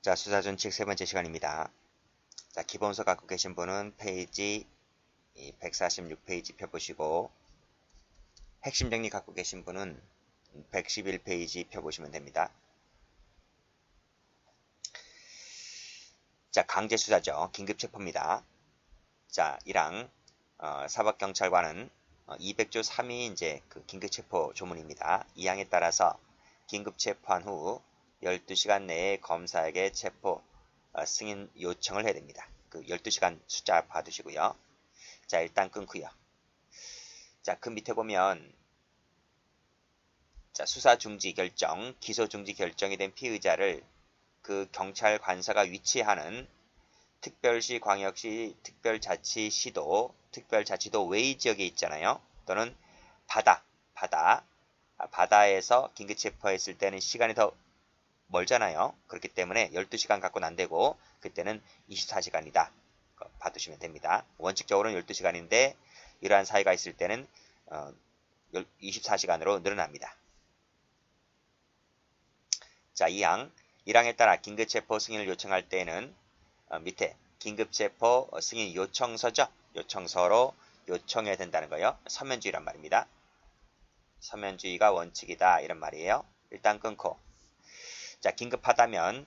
자, 수사준칙 세 번째 시간입니다. 자, 기본서 갖고 계신 분은 페이지 146페이지 펴보시고, 핵심 정리 갖고 계신 분은 111페이지 펴보시면 됩니다. 자, 강제수사죠. 긴급체포입니다. 자, 1항 사법경찰관은 200조 3이 이제 그 긴급체포 조문입니다. 2항에 따라서 긴급체포한 후 12시간 내에 검사에게 체포 승인 요청을 해야 됩니다. 그 12시간 숫자 봐두시고요. 자, 일단 끊고요. 자, 그 밑에 보면 자, 수사 중지 결정, 기소 중지 결정이 된 피의자를 그 경찰 관서가 위치하는 특별시, 광역시, 특별자치시도, 특별자치도 외의 지역에 있잖아요. 또는 바다에서 긴급체포했을 때는 시간이 더 멀잖아요. 그렇기 때문에 12시간 갖고는 안 되고 그때는 24시간이다. 봐두시면 됩니다. 원칙적으로는 12시간인데 이러한 사유가 있을 때는 24시간으로 늘어납니다. 자, 2항 1항에 따라 긴급체포 승인을 요청할 때는 밑에 긴급체포 승인 요청서죠. 요청서로 요청해야 된다는 거예요. 서면주의란 말입니다. 서면주의가 원칙이다 이런 말이에요. 일단 끊고 자, 긴급하다면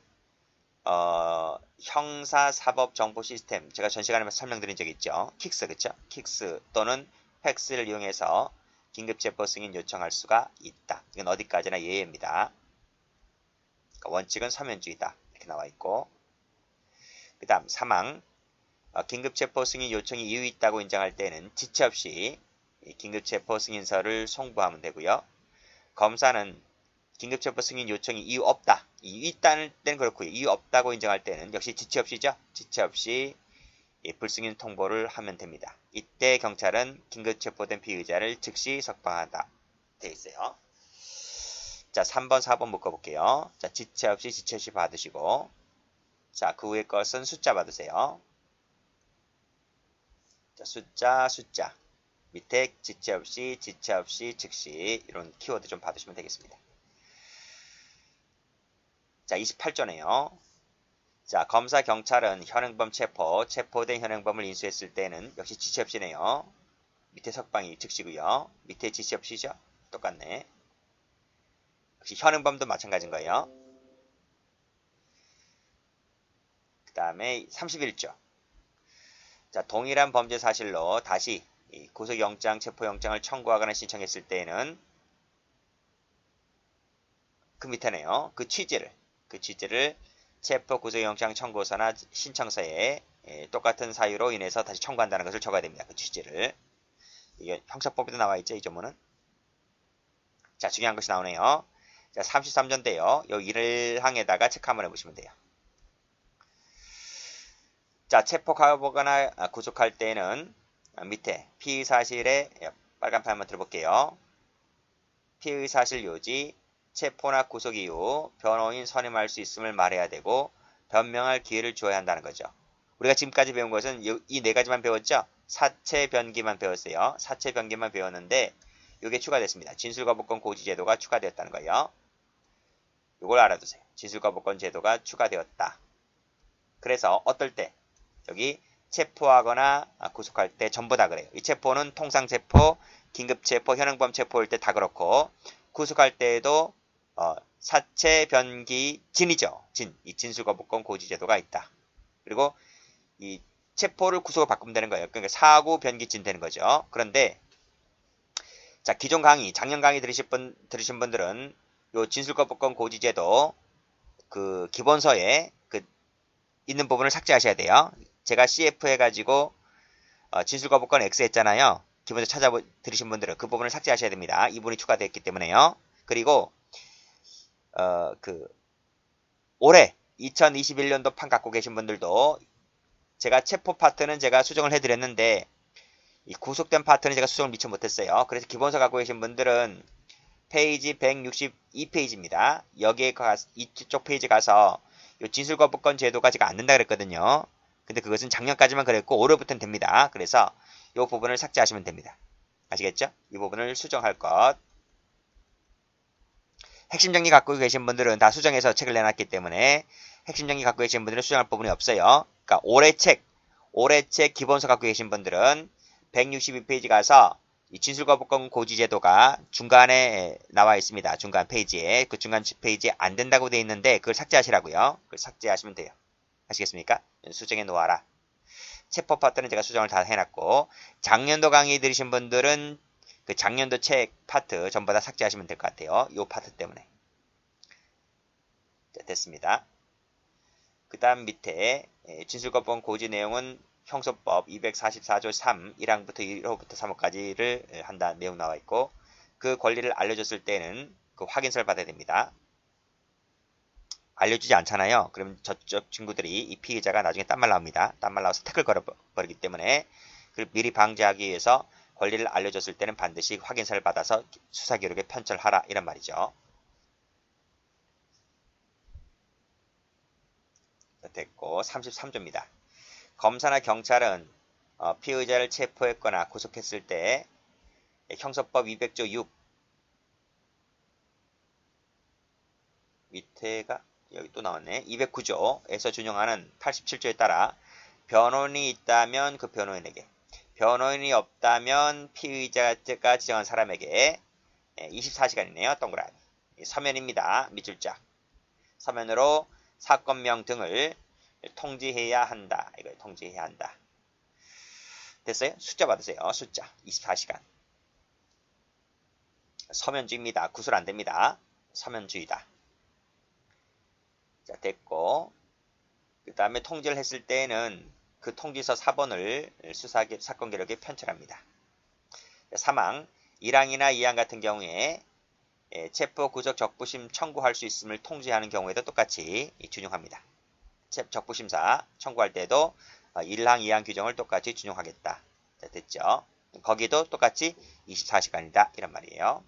형사사법정보시스템 제가 전 시간에 설명드린 적이 있죠. 킥스 그쵸? 킥스 또는 팩스를 이용해서 긴급체포 승인 요청할 수가 있다. 이건 어디까지나 예외입니다. 그러니까 원칙은 서면주의다 이렇게 나와 있고 그 다음 3항 긴급체포 승인 요청이 이유 있다고 인정할 때는 지체 없이 긴급체포 승인서를 송부하면 되고요. 검사는 긴급체포 승인 요청이 이유 없다. 이유 있다는 때는 그렇고요. 이유 없다고 인정할 때는 역시 지체 없이죠. 지체 없이 불승인 통보를 하면 됩니다. 이때 경찰은 긴급체포된 피의자를 즉시 석방한다. 되어 있어요. 자, 3번, 4번 묶어볼게요. 자, 지체 없이 받으시고 자, 그 후의 것은 숫자 받으세요. 자, 숫자. 밑에 지체 없이, 즉시 이런 키워드 좀 받으시면 되겠습니다. 자, 28조네요. 자, 검사, 경찰은 현행범 체포된 현행범을 인수했을 때는 역시 지체 없이네요. 밑에 석방이 즉시고요. 밑에 지체 없이죠? 똑같네. 역시 현행범도 마찬가지인 거예요. 그 다음에 31조. 자, 동일한 범죄 사실로 다시 구속영장, 체포영장을 청구하거나 신청했을 때에는 그 밑에네요. 그 취지를 체포 구속영장 청구서나 신청서에 똑같은 사유로 인해서 다시 청구한다는 것을 적어야 됩니다. 그 취지를. 이게 형사법에도 나와 있죠. 이 조문은. 자, 중요한 것이 나오네요. 자, 33조인데요. 요 1항에다가 체크 한번 해보시면 돼요. 자, 체포하거나 구속할 때는 밑에 피의사실에 빨간판 한번 들어볼게요. 피의사실 요지, 체포나 구속 이후 변호인 선임할 수 있음을 말해야 되고 변명할 기회를 주어야 한다는 거죠. 우리가 지금까지 배운 것은 이 네 가지만 배웠죠. 사체 변기만 배웠어요. 사체 변기만 배웠는데 이게 추가됐습니다. 진술거부권 고지 제도가 추가되었다는 거예요. 이걸 알아두세요. 진술거부권 제도가 추가되었다. 그래서 어떨 때 여기 체포하거나 구속할 때 전부 다 그래요. 이 체포는 통상체포, 긴급체포, 현행범 체포일 때 다 그렇고 구속할 때에도 사체 변기 진이죠. 이 진술거부권 고지제도가 있다. 그리고 이 체포를 구속으로 바꾸면 되는 거예요. 그러니까 사고 변기 진 되는 거죠. 그런데 자, 기존 강의, 작년 강의 들으신 분들은 요 진술거부권 고지제도 그 기본서에 그 있는 부분을 삭제하셔야 돼요. 제가 CF 해가지고 진술거부권 X 했잖아요. 기본서 들으신 분들은 그 부분을 삭제하셔야 됩니다. 이 부분이 추가되었기 때문에요. 그리고 올해 2021년도 판 갖고 계신 분들도 제가 체포 파트는 제가 수정을 해드렸는데 이 구속된 파트는 제가 수정을 미처 못했어요. 그래서 기본서 갖고 계신 분들은 페이지 162페이지입니다. 여기에 이쪽 페이지 가서 요 진술거부권 제도가 제가 안 된다 그랬거든요. 근데 그것은 작년까지만 그랬고 올해부터는 됩니다. 그래서 이 부분을 삭제하시면 됩니다. 아시겠죠? 이 부분을 수정할 것. 핵심 정리 갖고 계신 분들은 다 수정해서 책을 내놨기 때문에 핵심 정리 갖고 계신 분들은 수정할 부분이 없어요. 그러니까 올해 책 기본서 갖고 계신 분들은 162페이지 가서 이 진술거부권 고지 제도가 중간에 나와 있습니다. 중간 페이지에. 그 중간 페이지에 안 된다고 되어 있는데 그걸 삭제하시라고요. 그걸 삭제하시면 돼요. 아시겠습니까? 수정해 놓아라. 체포 파트는 제가 수정을 다 해놨고, 작년도 강의 들으신 분들은 그 작년도 책 파트 전부 다 삭제하시면 될 것 같아요. 요 파트 때문에. 자, 됐습니다. 그 다음 밑에 진술거부권 고지 내용은 형소법 244조 3 1항부터 1호부터 3호까지를 한다 내용 나와 있고, 그 권리를 알려줬을 때는 그 확인서를 받아야 됩니다. 알려주지 않잖아요. 그럼 저쪽 친구들이 이 피해자가 나중에 딴말 나옵니다. 딴말 나와서 태클 걸어버리기 때문에 그걸 미리 방지하기 위해서 권리를 알려줬을 때는 반드시 확인서를 받아서 수사기록에 편철하라 이런 말이죠. 됐고 33조입니다. 검사나 경찰은 피의자를 체포했거나 구속했을 때 형소법 200조 6 밑에가 여기 또 나왔네. 209조에서 준용하는 87조에 따라 변호인이 있다면 그 변호인에게, 변호인이 없다면 피의자가 지정한 사람에게 24시간이네요. 동그라미. 서면입니다. 밑줄짝. 서면으로 사건명 등을 통지해야 한다. 이거 통지해야 한다. 됐어요? 숫자 받으세요. 숫자. 24시간. 서면주의입니다. 구술 안 됩니다. 서면주의다. 자, 됐고. 그 다음에 통지를 했을 때는 그 통지서 사본을 사건 기록에 편철합니다. 사망. 1항이나 2항 같은 경우에 체포 구속 적부심 청구할 수 있음을 통지하는 경우에도 똑같이 준용합니다. 적부심사 청구할 때도 1항, 2항 규정을 똑같이 준용하겠다. 자, 됐죠? 거기도 똑같이 24시간이다. 이런 말이에요.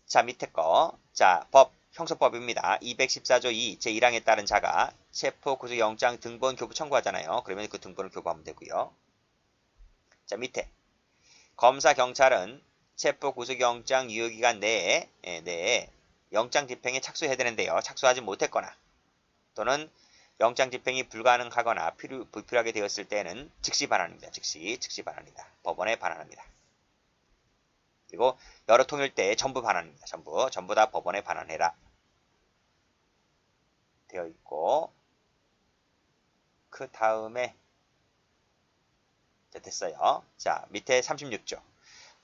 자, 밑에 거. 자, 형소법입니다. 214조 2 제1항에 따른 자가 체포 구속영장 등본 교부 청구하잖아요. 그러면 그 등본을 교부하면 되고요. 자, 밑에 검사 경찰은 체포 구속영장 유효기간 내에 영장 집행에 착수해야 되는데요. 착수하지 못했거나 또는 영장 집행이 불가능하거나 불필요하게 되었을 때는 즉시 반환입니다. 즉시 반환이다. 법원에 반환합니다. 그리고 여러 통일 때 전부 반환입니다. 전부 다 법원에 반환해라. 되어 있고, 그 다음에 됐어요. 자, 밑에 36조.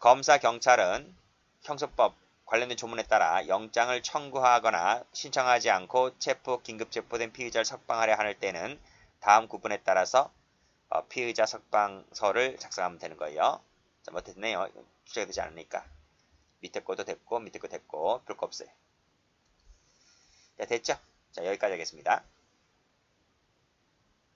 검사 경찰은 형소법 관련된 조문에 따라 영장을 청구하거나 신청하지 않고 긴급 체포된 피의자를 석방하려 할 때는 다음 구분에 따라서 피의자 석방서를 작성하면 되는 거예요. 자, 뭐 됐네요. 출제가 되지 않으니까. 밑에 것도 됐고, 밑에 거 됐고, 별 거 없어요. 자, 됐죠? 자, 여기까지 하겠습니다.